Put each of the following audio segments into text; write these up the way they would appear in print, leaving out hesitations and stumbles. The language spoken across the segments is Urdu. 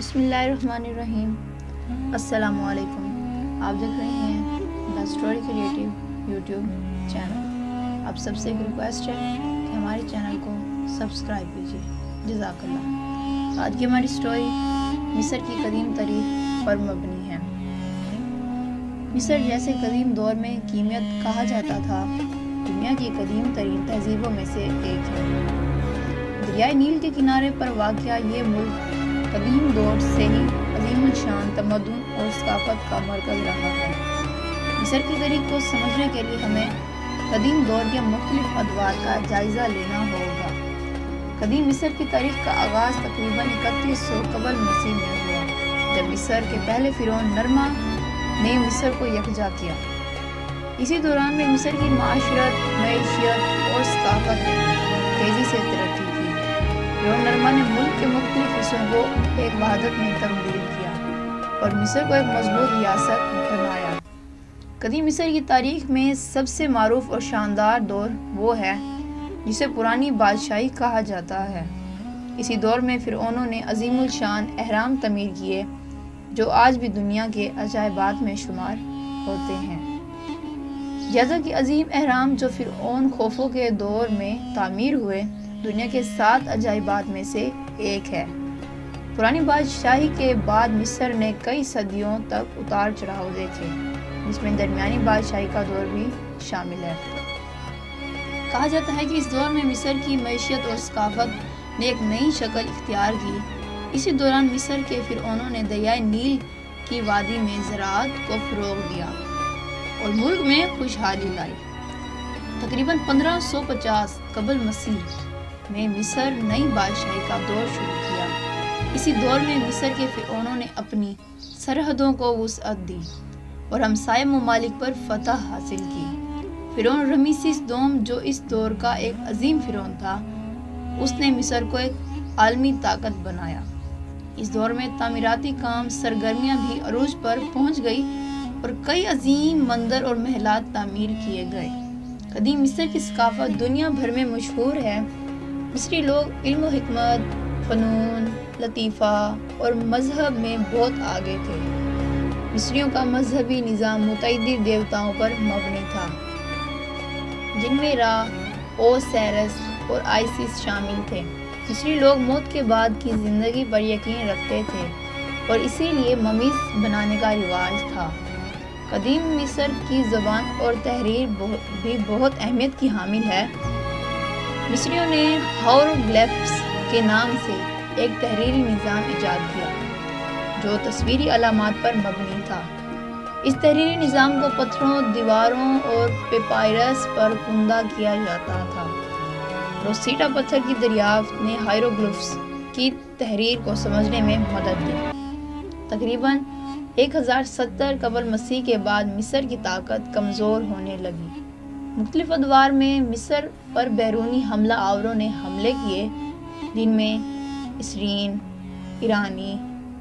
بسم اللہ الرحمن الرحیم۔ السلام علیکم۔ آپ دیکھ رہے ہیں the story creative YouTube channel. آپ سب سے ایک ریکویسٹ ہے کہ ہمارے چینل کو سبسکرائب کیجیے، جزاک اللہ۔ آج کی ہماری اسٹوری مصر کی قدیم تاریخ پر مبنی ہے۔ مصر جیسے قدیم دور میں کیمیت کہا جاتا تھا، دنیا کی قدیم ترین تہذیبوں میں سے ایک ہے۔ دریائے نیل کے کنارے پر واقع یہ ملک قدیم دور سے ہی عظیم الشان تمدن اور ثقافت کا مرکز رہا ہے۔ مصر کی تاریخ کو سمجھنے کے لیے ہمیں قدیم دور کے مختلف ادوار کا جائزہ لینا ہوگا۔ قدیم مصر کی تاریخ کا آغاز تقریباً 3100 قبل مسیح میں ہوا، جب مصر کے پہلے فرعون نرما نے مصر کو یکجا کیا۔ اسی دوران میں مصر کی معاشرت، معیشت اور ثقافت تیزی سے ترقی کی۔ فرعون نرما نے ملک کے مختلف حصوں کو ایک وحدت میں تبدیل کیا اور مصر کو ایک مضبوط ریاست بنایا۔ قدیم مصر کی تاریخ میں سب سے معروف اور شاندار دور وہ ہے جسے پرانی بادشاہی کہا جاتا ہے۔ اسی دور میں فرعونوں نے عظیم الشان اہرام تعمیر کیے جو آج بھی دنیا کے عجائبات میں شمار ہوتے ہیں۔ جیسا کہ عظیم اہرام جو فرعون خوفو کے دور میں تعمیر ہوئے، دنیا کے 7 عجائبات میں سے ایک ہے۔ پرانی بادشاہی کے بعد مصر نے کئی صدیوں تک اتار چڑھاؤ دیکھے، جس میں درمیانی بادشاہی کا دور بھی شامل ہے۔ کہا جاتا ہے کہ اس دور میں مصر کی معیشت اور ثقافت نے ایک نئی شکل اختیار کی۔ اسی دوران مصر کے فرعونوں نے دریائے نیل کی وادی میں زراعت کو فروغ دیا اور ملک میں خوشحالی لائی۔ تقریباً 1550 قبل مسیح میں مصر نئی بادشاہی کا دور شروع کیا۔ اسی دور میں مصر کے فرعونوں نے اپنی سرحدوں کو وسعت دی اور ہمسائے ممالک پر فتح حاصل کی۔ فرعون رمیسیس دوم، جو اس دور کا ایک عظیم فرعون تھا، اس نے مصر کو ایک عالمی طاقت بنایا۔ اس دور میں تعمیراتی کام سرگرمیاں بھی عروج پر پہنچ گئی اور کئی عظیم مندر اور محلات تعمیر کیے گئے۔ قدیم مصر کی ثقافت دنیا بھر میں مشہور ہے۔ مصری لوگ علم و حکمت، فنون، لطیفہ اور مذہب میں بہت آگے تھے۔ مصریوں کا مذہبی نظام متعدد دیوتاؤں پر مبنی تھا، جن میں را، اوسیرس اور آئسس شامل تھے۔ مصری لوگ موت کے بعد کی زندگی پر یقین رکھتے تھے اور اسی لیے ممیز بنانے کا رواج تھا۔ قدیم مصر کی زبان اور تحریر بھی بہت اہمیت کی حامل ہے۔ مصریوں نے ہائروگلیفس کے نام سے ایک تحریری نظام ایجاد کیا جو تصویری علامات پر مبنی تھا۔ اس تحریری نظام کو پتھروں، دیواروں اور پیپائرس پر کندہ کیا جاتا تھا۔ روسیٹا پتھر کی دریافت نے ہائروگلیفس کی تحریر کو سمجھنے میں مدد دی۔ تقریباً 1070 قبل مسیح کے بعد مصر کی طاقت کمزور ہونے لگی۔ مختلف ادوار میں مصر پر بیرونی حملہ آوروں نے حملے کیے، جن میں اسرین، ایرانی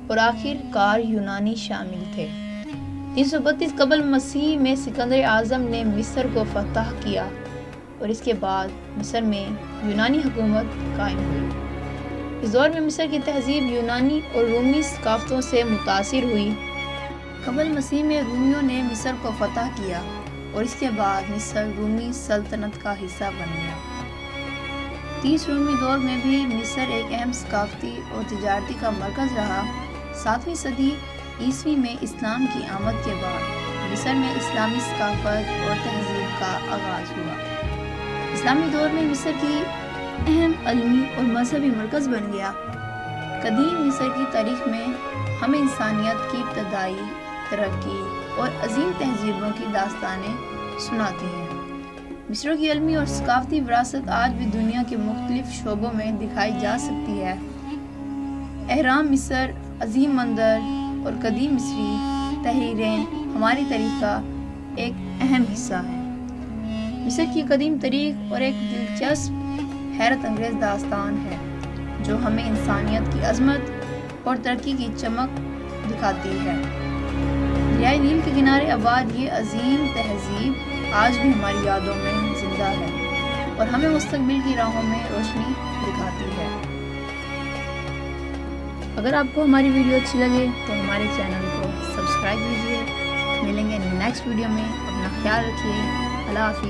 اور آخر کار یونانی شامل تھے۔ 332 قبل مسیح میں سکندر اعظم نے مصر کو فتح کیا اور اس کے بعد مصر میں یونانی حکومت قائم ہوئی۔ اس دور میں مصر کی تہذیب یونانی اور رومی ثقافتوں سے متاثر ہوئی۔ قبل مسیح میں رومیوں نے مصر کو فتح کیا اور اس کے بعد مصر رومی سلطنت کا حصہ بن گیا۔ 30 رومی دور میں بھی مصر ایک اہم ثقافتی اور تجارتی کا مرکز رہا۔ 7ویں صدی عیسوی میں اسلام کی آمد کے بعد مصر میں اسلامی ثقافت اور تہذیب کا آغاز ہوا۔ اسلامی دور میں مصر کی اہم علمی اور مذہبی مرکز بن گیا۔ قدیم مصر کی تاریخ میں ہمیں انسانیت کی ابتدائی ترقی اور عظیم تہذیبوں کی داستانیں سناتی ہیں۔ مصر کی علمی اور ثقافتی وراثت آج بھی دنیا کے مختلف شعبوں میں دکھائی جا سکتی ہے۔ اہرام مصر، عظیم مندر اور قدیم مصری تحریریں ہماری تاریخ کا ایک اہم حصہ ہیں۔ مصر کی قدیم تاریخ اور ایک دلچسپ حیرت انگیز داستان ہے جو ہمیں انسانیت کی عظمت اور ترقی کی چمک دکھاتی ہے۔ دریائے نیل کے کنارے آباد یہ عظیم تہذیب آج بھی ہماری یادوں میں زندہ ہے اور ہمیں مستقبل کی راہوں میں روشنی دکھاتی ہے۔ اگر آپ کو ہماری ویڈیو اچھی لگے تو ہمارے چینل کو سبسکرائب کیجیے۔ ملیں گے نیکسٹ ویڈیو میں، اپنا خیال رکھیے، اللہ حافظ۔